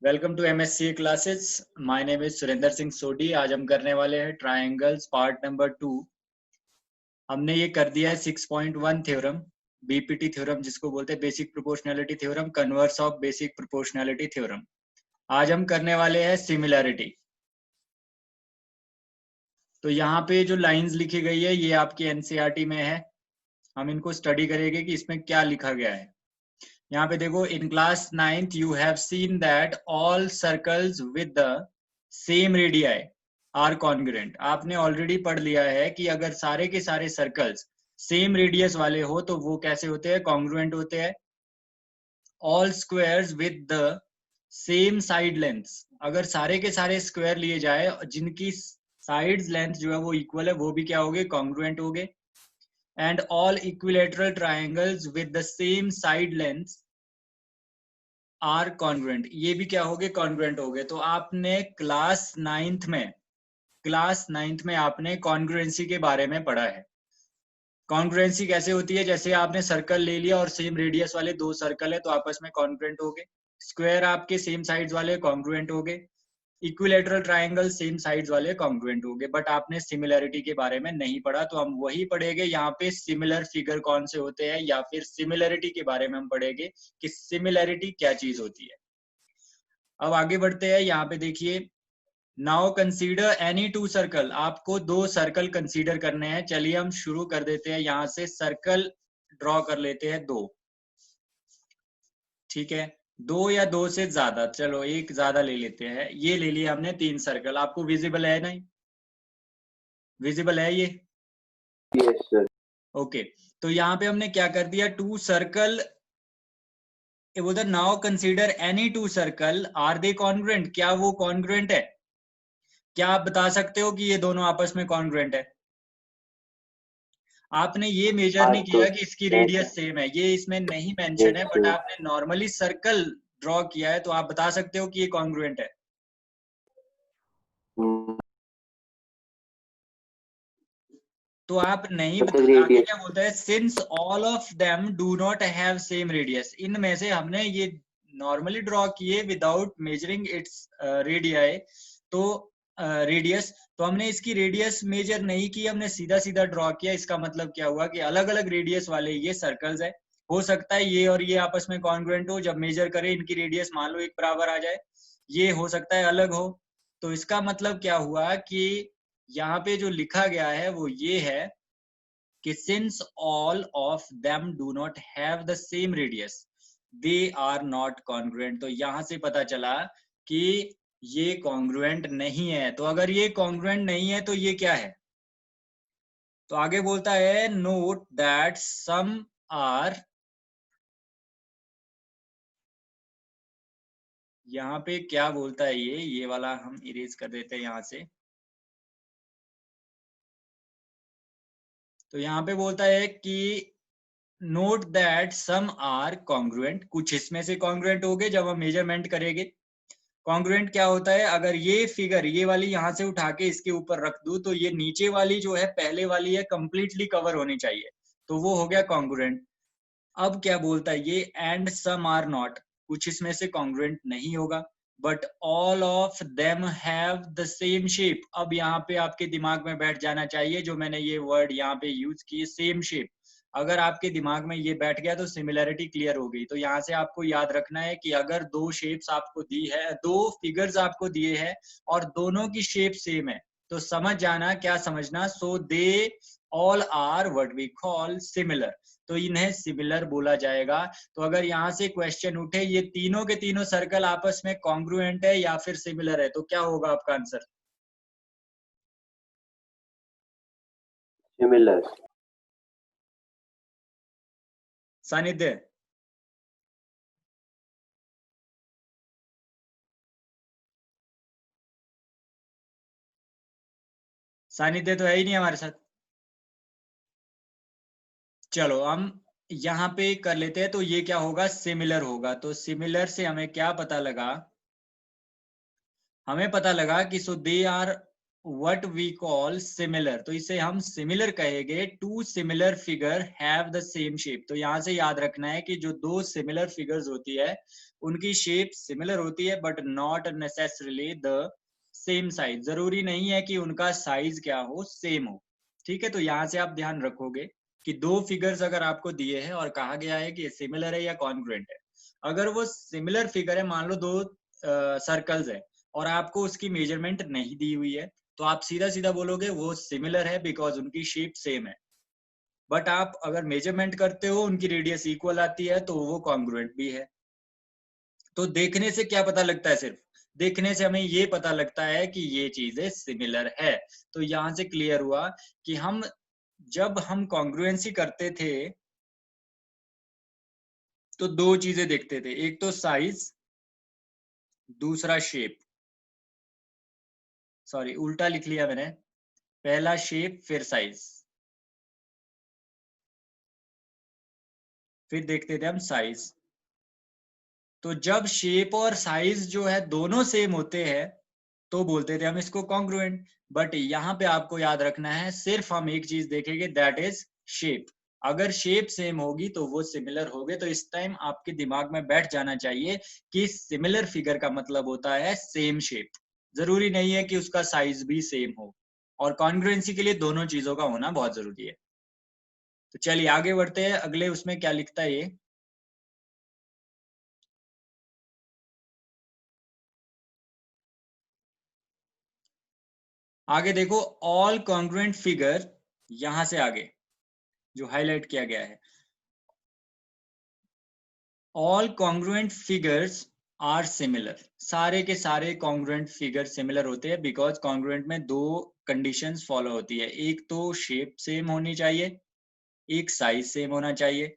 Welcome to MSc classes. My name is Surendra Singh Sodhi. आज हम करने वाले हैं ट्रायंगल्स पार्ट नंबर 2। हमने ये कर दिया है 6.1 थ्योरम, बीपीटी थ्योरम जिसको बोलते हैं, basic proportionality theorem, converse of basic proportionality theorem. आज हम करने वाले हैं सिमिलैरिटी। तो यहाँ पे जो लाइंस लिखी गई है ये आपकी एनसीईआरटी में है। हम इनको स्टडी करेंगे कि इसमें क्या लिखा गया है। यहाँ पे देखो, in class 9th you have seen that all circles with the same radii are congruent. आपने ऑलरेडी पढ़ लिया है कि अगर सारे के सारे सर्कल्स सेम रेडियस वाले हो तो वो कैसे होते हैं, कॉन्ग्रुएंट होते हैं। All squares with the same side length, अगर सारे के सारे स्क्वायर लिए जाए जिनकी साइड्स लेंथ जो है वो इक्वल है, वो भी क्या होंगे, कॉन्ग्रुएंट होंगे। And all equilateral triangles with the same side length are congruent, ये भी क्या हो गए, कॉन्ग्रुएंट हो गए। तो आपने क्लास नाइन्थ में आपने कॉन्ग्रुएंसी के बारे में पढ़ा है। कॉन्ग्रुएंसी कैसे होती है, जैसे आपने सर्कल ले लिया और सेम रेडियस वाले दो सर्कल है तो आपस में कॉन्ग्रुएंट हो गए। स्क्वायर आपके सेम साइड्स वाले कॉन्ग्रुएंट हो गए। इक्विलेटरल ट्रायंगल सेम साइड्स वाले कॉन्ग्रुएंट हो गए। बट आपने सिमिलैरिटी के बारे में नहीं पढ़ा, तो हम वही पढ़ेंगे यहाँ पे, सिमिलर फिगर कौन से होते हैं, या फिर सिमिलैरिटी के बारे में हम पढ़ेंगे कि सिमिलैरिटी क्या चीज होती है। अब आगे बढ़ते हैं। यहाँ पे देखिए, now consider any two circle, आपको दो सर्कल कंसीडर करने हैं। चलिए हम शुरू कर देते हैं, यहाँ से सर्कल ड्रॉ कर लेते हैं दो। ठीक है, दो या दो से ज्यादा, चलो एक ज्यादा ले लेते हैं। ये ले लिया हमने 3 सर्कल। आपको विजिबल है नहीं, विजिबल है ये? Yes sir. ओके, तो यहाँ पे हमने क्या कर दिया, 2 सर्कल, उधर now consider any 2 circle are they congruent, क्या वो कॉन्ग्रुएंट है? क्या आप बता सकते हो कि ये दोनों आपस में कॉन्ग्रुएंट है? आपने ये मेजर नहीं किया कि इसकी रेडियस सेम है, ये इसमें नहीं मेंशन है, बट आपने नॉर्मली सर्कल ड्रॉ किया है, तो आप बता सकते हो कि ये कॉन्ग्रुएंट है। तो आप नहीं आगे क्या बोलता है, since all of them do not have same radius, इनमें से हमने ये नॉर्मली ड्रॉ किए विदाउट मेजरिंग इट्स रेडियाई, तो रेडियस, तो हमने इसकी रेडियस मेजर नहीं की, हमने सीधा सीधा ड्रॉ किया। इसका मतलब क्या हुआ कि अलग अलग रेडियस वाले ये सर्कल्स है। हो सकता है ये और ये आपस में कॉन्ग्रुएंट हो, जब मेजर करें इनकी रेडियस मान लो एक बराबर आ जाए, ये हो सकता है अलग हो। तो इसका मतलब क्या हुआ कि यहाँ पे जो लिखा गया है वो ये है कि since all of them do not have the same radius they are not congruent. तो यहां से पता चला कि ये कॉन्ग्रुएंट नहीं है। तो अगर ये कॉन्ग्रुएंट नहीं है तो ये क्या है? तो आगे बोलता है, नोट दैट सम आर, यहाँ पे क्या बोलता है, ये वाला हम इरेज कर देते हैं यहां से। तो यहाँ पे बोलता है कि note that some are congruent, कुछ इसमें से कॉन्ग्रुएंट हो गए जब हम मेजरमेंट करेंगे। कॉन्ग्रुएंट क्या होता है, अगर ये फिगर ये वाली यहाँ से उठा के इसके ऊपर रख दूं तो ये नीचे वाली जो है पहले वाली है कंप्लीटली कवर होनी चाहिए, तो वो हो गया कॉन्ग्रुएंट। अब क्या बोलता है ये, एंड सम आर नॉट, कुछ इसमें से कॉन्ग्रुएंट नहीं होगा, but all of them have the same shape. अब यहाँ पे आपके दिमाग में बैठ जाना चाहिए जो मैंने ये वर्ड यहाँ पे यूज किए, सेम शेप। अगर आपके दिमाग में ये बैठ गया तो सिमिलैरिटी क्लियर हो गई। तो यहाँ से आपको याद रखना है कि अगर दो शेप्स आपको दी है, दो फिगर्स आपको दिए हैं और दोनों की शेप सेम है, तो समझ जाना, क्या समझना, so they all are what we call similar, तो इन्हें सिमिलर बोला जाएगा। तो अगर यहाँ से क्वेश्चन उठे ये तीनों के तीनों सर्कल आपस में कॉन्ग्रुएंट है या फिर सिमिलर है, तो क्या होगा आपका आंसर? सिमिलर। सानिध्य, सानिध्य तो है ही नहीं हमारे साथ। चलो हम यहाँ पे कर लेते हैं, तो ये क्या होगा, सिमिलर होगा। तो सिमिलर से हमें क्या पता लगा, हमें पता लगा कि so they are what we call similar, तो इसे हम सिमिलर कहेंगे। Two similar figure have the same shape. तो यहाँ से याद रखना है कि जो दो सिमिलर फिगर्स होती है उनकी शेप सिमिलर होती है but not necessarily the same size. जरूरी नहीं है कि उनका साइज क्या हो, सेम हो। ठीक है, तो यहाँ से आप ध्यान रखोगे कि दो फिगर्स अगर आपको दिए हैं और कहा गया है कि सिमिलर है या कॉन्ग्रुएंट है, अगर वो सिमिलर फिगर है, मान लो दो सर्कल्स है और आपको उसकी मेजरमेंट नहीं दी हुई है, तो आप सीधा सीधा बोलोगे वो सिमिलर है बिकॉज उनकी शेप सेम है। बट आप अगर मेजरमेंट करते हो, उनकी रेडियस इक्वल आती है, तो वो कॉन्ग्रुएंट भी है। तो देखने से क्या पता लगता है? सिर्फ देखने से हमें ये पता लगता है कि ये चीजें सिमिलर है। तो यहां से क्लियर हुआ कि जब हम कॉन्ग्रुएंसी करते थे तो दो चीजें देखते थे, एक तो साइज, दूसरा शेप। सॉरी, उल्टा लिख लिया मैंने, पहला शेप फिर साइज, फिर देखते थे हम साइज। तो जब शेप और साइज जो है दोनों सेम होते हैं तो बोलते थे हम इसको कॉन्ग्रुएंट। बट यहाँ पे आपको याद रखना है, सिर्फ हम एक चीज देखेंगे, दैट इज शेप। अगर शेप सेम होगी तो वो सिमिलर होगे। तो इस टाइम आपके दिमाग में बैठ जाना चाहिए कि सिमिलर फिगर का मतलब होता है सेम शेप। जरूरी नहीं है कि उसका साइज भी सेम हो, और कॉन्ग्रुएंसी के लिए दोनों चीजों का होना बहुत जरूरी है। तो चलिए आगे बढ़ते हैं, अगले उसमें क्या लिखता है ये। आगे देखो, ऑल कॉन्ग्रुएंट फिगर, यहां से आगे जो हाईलाइट किया गया है, all congruent figures are similar. सारे के सारे कॉन्ग्रुएंट फिगर सिमिलर होते हैं बिकॉज कॉन्ग्रुएंट में दो कंडीशंस फॉलो होती है, एक तो शेप सेम होनी चाहिए, एक साइज सेम होना चाहिए।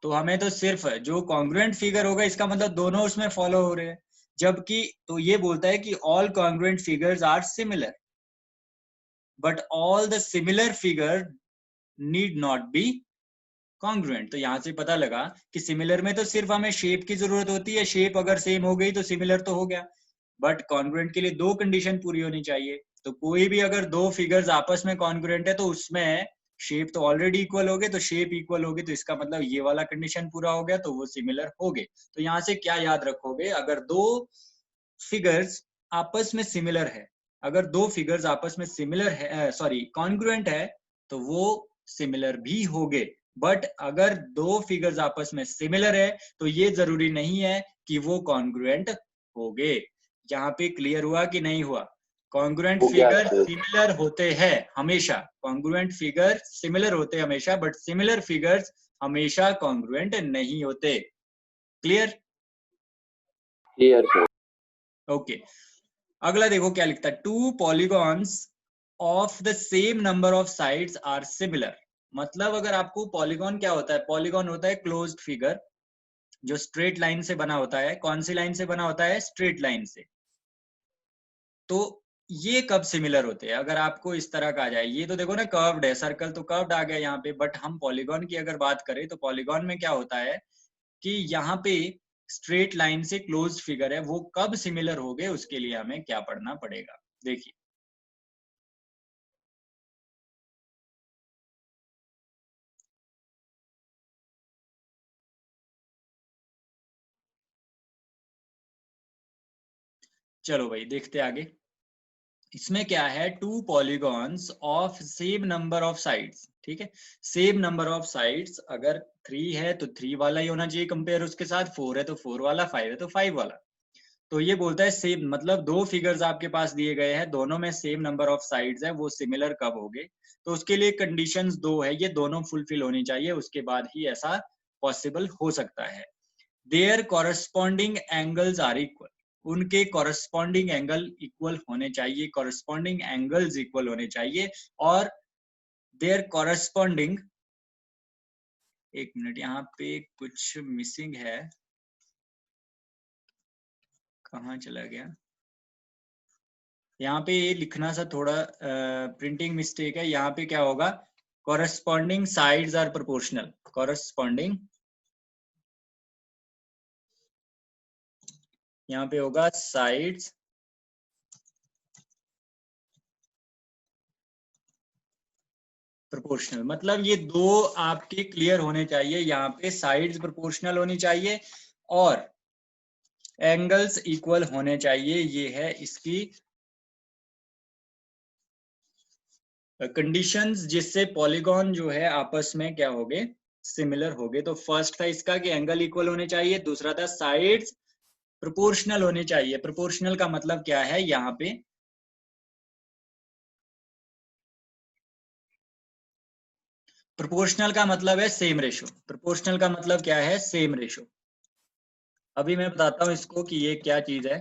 तो हमें तो सिर्फ जो कॉन्ग्रुएंट फिगर होगा इसका मतलब दोनों उसमें फॉलो हो रहे हैं, जबकि तो ये बोलता है कि all congruent figures are similar but all the similar figure need not be congruent. तो यहां से पता लगा कि सिमिलर में तो सिर्फ हमें शेप की जरूरत होती है, शेप अगर सेम हो गई तो सिमिलर तो हो गया। बट कॉन्ग्रुएंट के लिए दो कंडीशन पूरी होनी चाहिए। तो कोई भी अगर दो फिगर्स आपस में कॉन्ग्रुएंट है तो उसमें शेप तो ऑलरेडी इक्वल हो गए, तो शेप इक्वल हो गई तो इसका मतलब ये वाला कंडीशन पूरा हो गया, तो वो सिमिलर हो गए। तो यहाँ से क्या याद रखोगे, अगर दो फिगर्स आपस में सिमिलर है, अगर दो फिगर्स आपस में सिमिलर है, सॉरी कॉन्ग्रुएंट है, तो वो सिमिलर भी होंगे। बट अगर दो फिगर्स आपस में सिमिलर है तो ये जरूरी नहीं है कि वो कॉन्ग्रुएंट होंगे। यहाँ पे क्लियर हुआ कि नहीं हुआ? कॉन्ग्रुएंट हो गया फिगर सर। सिमिलर होते हैं हमेशा, कॉन्ग्रुएंट फिगर सिमिलर होते हैं हमेशा, बट सिमिलर फिगर्स हमेशा कॉन्ग्रुएंट नहीं होते। क्लियर? Clear sir. ओके, अगला देखो क्या लिखता है, two polygons of the same number of sides are similar. मतलब अगर आपको पॉलीगॉन क्या होता है, पॉलीगॉन होता है क्लोज्ड फिगर जो स्ट्रेट लाइन से बना होता है। कौन सी लाइन से बना होता है? स्ट्रेट लाइन से। तो ये कब सिमिलर होते हैं? अगर आपको इस तरह का आ जाए, ये तो देखो ना कर्व्ड है, सर्कल तो कर्व्ड आ गया यहाँ पे, बट हम पॉलीगॉन की अगर बात करें तो पॉलीगॉन में क्या होता है कि यहाँ पे स्ट्रेट लाइन से क्लोज्ड फिगर है, वो कब सिमिलर हो गए उसके लिए हमें क्या पढ़ना पड़ेगा, देखिए। चलो भाई देखते आगे। इसमें क्या है, two polygons of same number of sides. ठीक है, सेम नंबर ऑफ साइड्स, अगर 3 है तो 3 वाला ही होना चाहिए कंपेयर उसके साथ, 4 है तो 4 वाला, 5 है तो 5 वाला। तो ये बोलता है सेम, मतलब दो फिगर्स आपके पास दिए गए हैं, दोनों में सेम नंबर ऑफ साइड्स है, वो सिमिलर कब होंगे? तो उसके लिए कंडीशंस दो है, ये दोनों फुलफिल होनी चाहिए, उसके बाद ही ऐसा पॉसिबल हो सकता है। Their corresponding angles are equal, उनके कॉरस्पॉन्डिंग एंगल इक्वल होने चाहिए, कॉरस्पॉन्डिंग एंगल्स इक्वल होने चाहिए। और देयर कॉरस्पॉन्डिंग, एक मिनट यहाँ पे कुछ मिसिंग है, कहाँ चला गया? यहाँ पे ये लिखना सा थोड़ा प्रिंटिंग मिस्टेक है। यहाँ पे क्या होगा, corresponding sides are proportional, corresponding यहाँ पे होगा साइड्स प्रोपोर्शनल। मतलब ये दो आपके क्लियर होने चाहिए, यहाँ पे साइड्स प्रोपोर्शनल होनी चाहिए और एंगल्स इक्वल होने चाहिए, ये है इसकी कंडीशंस जिससे पॉलीगॉन जो है आपस में क्या हो गए, सिमिलर हो गए। तो फर्स्ट था इसका कि एंगल इक्वल होने चाहिए, दूसरा था साइड्स प्रोपोर्शनल होने चाहिए। प्रोपोर्शनल का मतलब क्या है, यहाँ पे प्रोपोर्शनल का मतलब है सेम रेशो। प्रोपोर्शनल का मतलब क्या है, सेम रेशो। अभी मैं बताता हूं इसको कि ये क्या चीज है।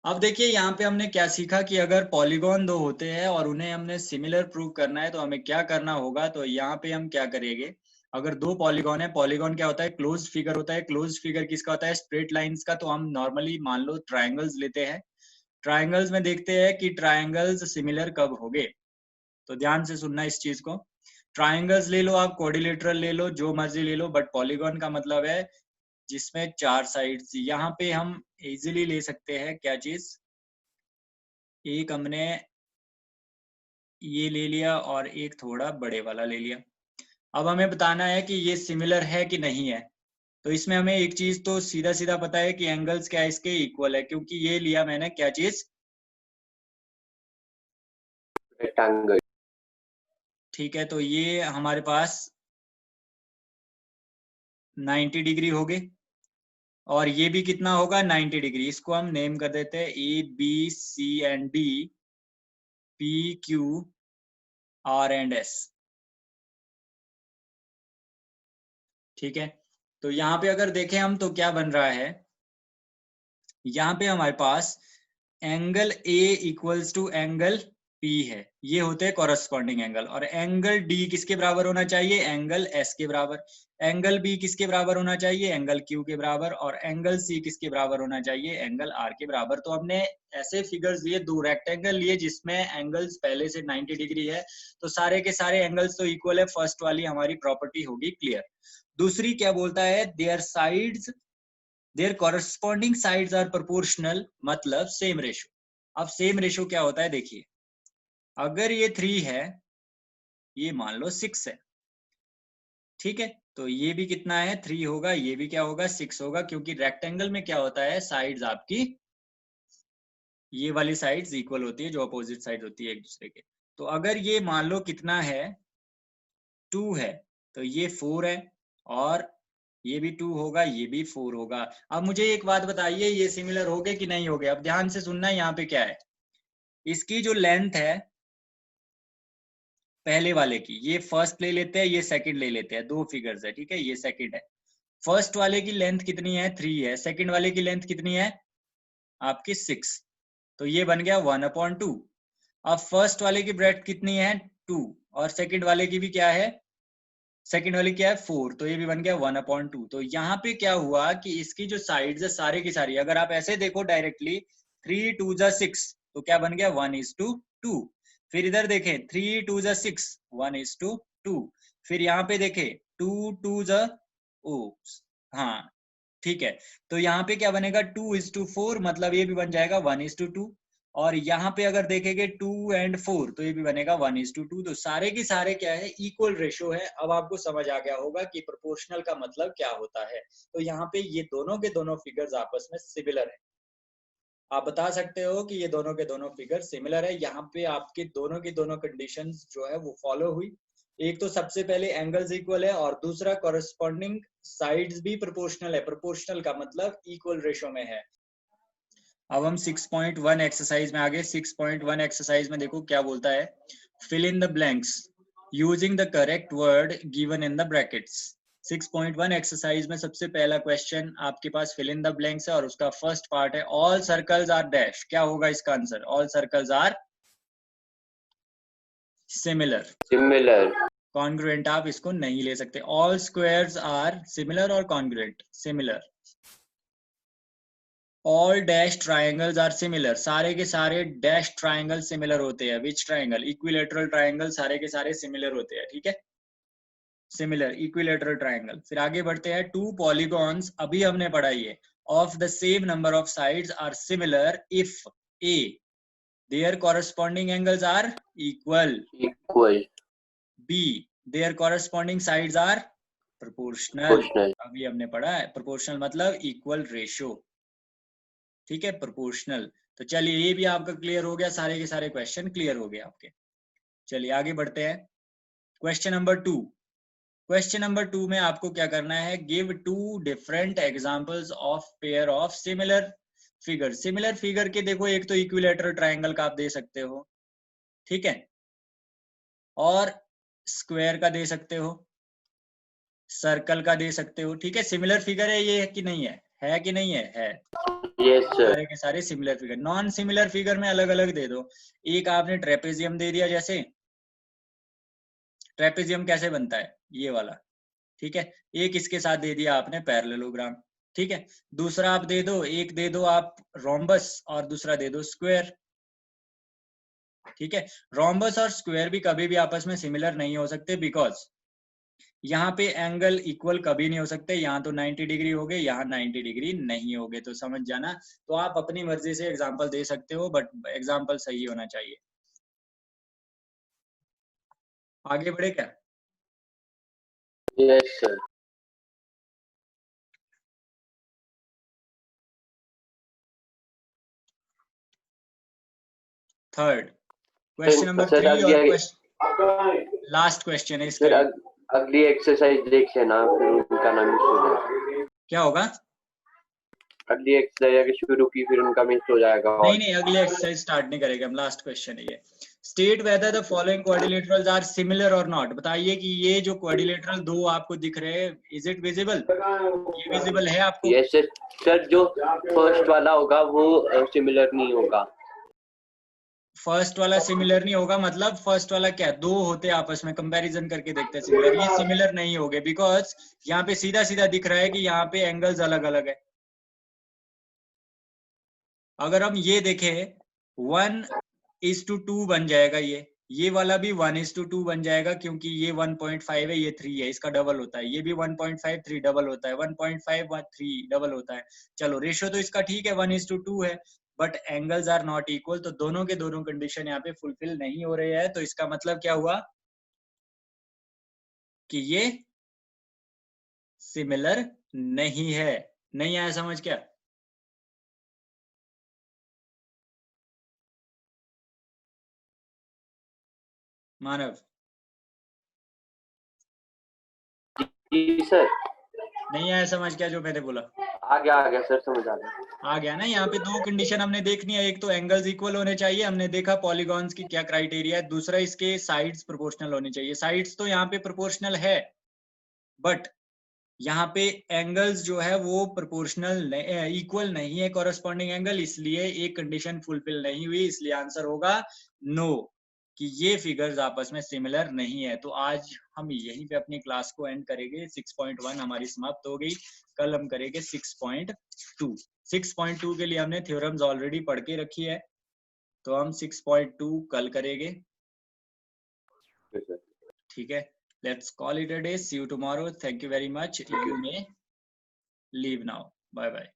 अब देखिए यहाँ पे हमने क्या सीखा कि अगर पॉलीगॉन दो होते हैं और उन्हें हमने सिमिलर प्रूव करना है तो हमें क्या करना होगा। तो यहाँ पे हम क्या करेंगे, अगर दो पॉलीगॉन है, पॉलीगॉन क्या होता है, क्लोज्ड फिगर होता है। क्लोज्ड फिगर किसका होता है, स्ट्रेट लाइंस का। तो हम नॉर्मली मान लो ट्राइंगल्स लेते हैं, ट्राइंगल्स में देखते हैं कि ट्राइंगल्स सिमिलर कब होंगे। तो ध्यान से सुनना इस चीज को। ट्राइंगल्स ले लो आप, कोडिलेटरल ले लो, जो मर्जी ले लो, बट पॉलीगॉन का मतलब है जिसमें चार साइड्स। यहाँ पे हम इजीली ले सकते हैं क्या चीज, एक हमने ये ले लिया और एक थोड़ा बड़े वाला ले लिया। अब हमें बताना है कि ये सिमिलर है कि नहीं है। तो इसमें हमें एक चीज तो सीधा सीधा पता है कि एंगल्स क्या है, इसके इक्वल है, क्योंकि ये लिया मैंने क्या चीज, रेक्टेंगल। ठीक है। तो ये हमारे पास 90 डिग्री हो गए और ये भी कितना होगा, 90 डिग्री। इसको हम नेम कर देते हैं A B C and D, P Q R and S, ठीक है। तो यहाँ पे अगर देखें हम तो क्या बन रहा है, यहाँ पे हमारे पास angle A equals to angle P है, ये होते हैं कॉरस्पॉन्डिंग एंगल। और एंगल डी किसके बराबर होना चाहिए, एंगल एस के बराबर। एंगल बी किसके बराबर होना चाहिए, एंगल क्यू के बराबर। और एंगल सी किसके बराबर होना चाहिए, एंगल आर के बराबर। तो हमने ऐसे फिगर्स लिए, दो रेक्टेंगल लिए जिसमें एंगल्स पहले से 90 डिग्री है, तो सारे के सारे एंगल्स तो इक्वल है। फर्स्ट वाली हमारी प्रॉपर्टी होगी क्लियर। दूसरी क्या बोलता है, their sides, their corresponding sides are proportional, मतलब सेम रेशो। अब सेम रेशो क्या होता है, देखिए अगर ये 3 है, ये मान लो 6 है, ठीक है। तो ये भी कितना है, 3 होगा, ये भी क्या होगा, 6 होगा, क्योंकि रेक्टेंगल में क्या होता है, साइड्स आपकी ये वाली साइड्स इक्वल होती है, जो अपोजिट साइड होती है एक दूसरे के। तो अगर ये मान लो कितना है, 2 है, तो ये 4 है, और ये भी 2 होगा, ये भी 4 होगा। अब मुझे एक बात बताइए, ये सिमिलर हो गए कि नहीं हो गए। अब ध्यान से सुनना, यहाँ पे क्या है, इसकी जो लेंथ है पहले वाले की, ये फर्स्ट ले लेते हैं, ये सेकंड ले लेते हैं, दो फिगर्स है, ठीक है, ये सेकंड है। फर्स्ट वाले की लेंथ कितनी है, 3 है, सेकंड वाले की लेंथ कितनी है आपकी 6, तो ये बन गया 1/2। अब फर्स्ट वाले की ब्रेड्थ कितनी है, 2, और सेकंड वाले की भी क्या है, सेकंड वाली क्या है, 4, तो ये भी बन गया 1/2। तो यहाँ पे क्या हुआ कि इसकी जो साइड्स है सारे की सारी, अगर आप ऐसे देखो डायरेक्टली, 3 2 जा 6, तो क्या बन गया 1:2। फिर इधर देखें 3 2 जा 6, 1:2। फिर यहाँ पे देखें 2 2 जा, ओ हाँ ठीक है, तो यहाँ पे क्या बनेगा 2:4, मतलब ये भी बन जाएगा 1:2। और यहाँ पे अगर देखेंगे 2 और 4, तो ये भी बनेगा 1:2। तो सारे के सारे क्या है, इक्वल रेशो है। अब आपको समझ आ गया होगा कि प्रोपोर्शनल का मतलब क्या होता है। तो यहाँ पे ये दोनों के दोनों फिगर्स आपस में सिमिलर है। आप बता सकते हो कि ये दोनों के दोनों फिगर सिमिलर है। यहाँ पे आपके दोनों की दोनों कंडीशंस जो है वो फॉलो हुई। एक तो सबसे पहले एंगल्स इक्वल है, और दूसरा कॉरस्पॉन्डिंग साइड्स भी प्रोपोर्शनल है। प्रोपोर्शनल का मतलब इक्वल रेशो में है। अब हम 6.1 एक्सरसाइज में आगे। 6.1 एक्सरसाइज में देखो क्या बोलता है, fill in the blanks using the correct word given in the brackets. 6.1 exercise में सबसे पहला क्वेश्चन आपके पास फिल इन द ब्लैंक्स है, और उसका फर्स्ट पार्ट है ऑल सर्कल्स आर डैश। क्या होगा इसका answer, all circles are similar. Similar. Congruent आप इसको नहीं ले सकते। ऑल स्क्वायर्स आर सिमिलर और congruent similar. All dash triangles are similar, सारे के सारे डैश ट्राइंगल सिमिलर होते हैं। विच ट्राइंगल, इक्विलेटरल ट्राइंगल, सारे के सारे सिमिलर होते हैं, ठीक है, सिमिलर इक्विलेटरल ट्राइंगल। फिर आगे बढ़ते हैं, टू पॉलीगॉन्स, अभी हमने पढ़ा ये, of the same number of sides are similar if a, their corresponding angles are equal. Equal. B, their corresponding sides are proportional. Proportional. अभी हमने पढ़ा है proportional मतलब equal ratio, ठीक है, proportional। तो चलिए ये भी आपका क्लियर हो गया, सारे के सारे क्वेश्चन क्लियर हो गए आपके। चलिए आगे बढ़ते हैं। Question number 2। क्वेश्चन नंबर 2 में आपको क्या करना है, give 2 different examples of pair of similar figure. Similar figure के देखो, एक तो इक्विलैटरल ट्रायंगल का आप दे सकते हो, ठीक है, और स्क्वायर का दे सकते हो, सर्कल का दे सकते हो, ठीक है। सिमिलर फिगर है ये कि नहीं है कि नहीं है? Yes sir. सारे के सारे similar figure. Non similar figure में अलग अलग दे दो। एक आपने ट्रेपेजियम दे दिया, जैसे ट्रेपेजियम कैसे बनता है, ये वाला, ठीक है। एक इसके साथ दे दिया आपने पैरेललोग्राम, ठीक है। दूसरा आप दे दो, एक दे दो आप रोम्बस और दूसरा दे दो स्क्वायर, ठीक है। रोम्बस और स्क्वायर भी कभी भी आपस में सिमिलर नहीं हो सकते, बिकॉज यहाँ पे एंगल इक्वल कभी नहीं हो सकते। यहाँ तो 90 डिग्री हो गए, यहाँ 90 डिग्री नहीं हो गए, तो समझ जाना। तो आप अपनी मर्जी से एग्जाम्पल दे सकते हो, बट एग्जाम्पल सही होना चाहिए। आगे बढ़े क्या? Yes sir. Third question number sir 3 और अगली लास्ट क्वेश्चन है सर इसका। अगली एक्सरसाइज देख लेना, फिर उनका नाम मिस हो जाएगा। क्या होगा? अगली एक्सरसाइज अगर शुरू की फिर उनका मिस हो जाएगा। नहीं, अगली एक्सरसाइज स्टार्ट नहीं करेंगे हम, लास्ट क्वेश्चन है ये। State whether the following quadrilaterals are similar और नॉट। बताइए कि ये जो क्वाड्रिलेटरल दो आपको दिख रहे हैं, इज इट विजिबल? ये विजिबल है आपको? यस सर, जो फर्स्ट वाला होगा वो सिमिलर नहीं होगा। फर्स्ट वाला सिमिलर नहीं होगा मतलब फर्स्ट वाला क्या, दो होते हैं आपस में, कंपैरिजन करके देखते हैं सिमिलर। ये सिमिलर नहीं होंगे बिकॉज यहाँ पे सीधा सीधा दिख रहा है कि यहाँ पे एंगल्स अलग अलग है। अगर हम ये देखें 1:2 बन जाएगा, ये वाला भी 1:2 बन जाएगा, क्योंकि ये 1.5 है, ये 3 है, इसका डबल होता है। ये भी 1.5 3 डबल होता है, 1.5 3 डबल होता है। चलो रेशियो तो इसका ठीक है, 1:2 है, but angles are not equal, तो दोनों के दोनों कंडीशन यहाँ पे फुलफिल नहीं हो रहे हैं। तो इसका मतलब क्या हुआ कि ये सिमिलर नहीं है। नहीं आया समझ क्या? मानव जी सर। नहीं आया समझ क्या जो मैंने बोला? आ गया सर, समझ आ गया ना। यहाँ पे दो कंडीशन हमने देखनी है, एक तो एंगल्स इक्वल होने चाहिए, हमने देखा पॉलीगॉन्स की क्या क्राइटेरिया है। दूसरा इसके साइड्स प्रोपोर्शनल होने चाहिए। साइड्स तो यहाँ पे प्रोपोर्शनल है, बट यहाँ पे एंगल्स जो है वो प्रोपोर्शनल इक्वल नहीं है कॉरेस्पॉन्डिंग एंगल, इसलिए एक कंडीशन फुलफिल नहीं हुई। इसलिए आंसर होगा नो, कि ये फिगर्स आपस में सिमिलर नहीं है। तो आज हम यहीं पे अपनी क्लास को एंड करेंगे। 6.1 हमारी समाप्त हो गई। कल हम करेंगे 6.2। 6.2 के लिए हमने थ्योरम्स ऑलरेडी पढ़ के रखी है, तो हम 6.2 कल करेंगे, ठीक है। Let's call it a day. See you tomorrow. Thank you very much. You may leave now. Bye bye.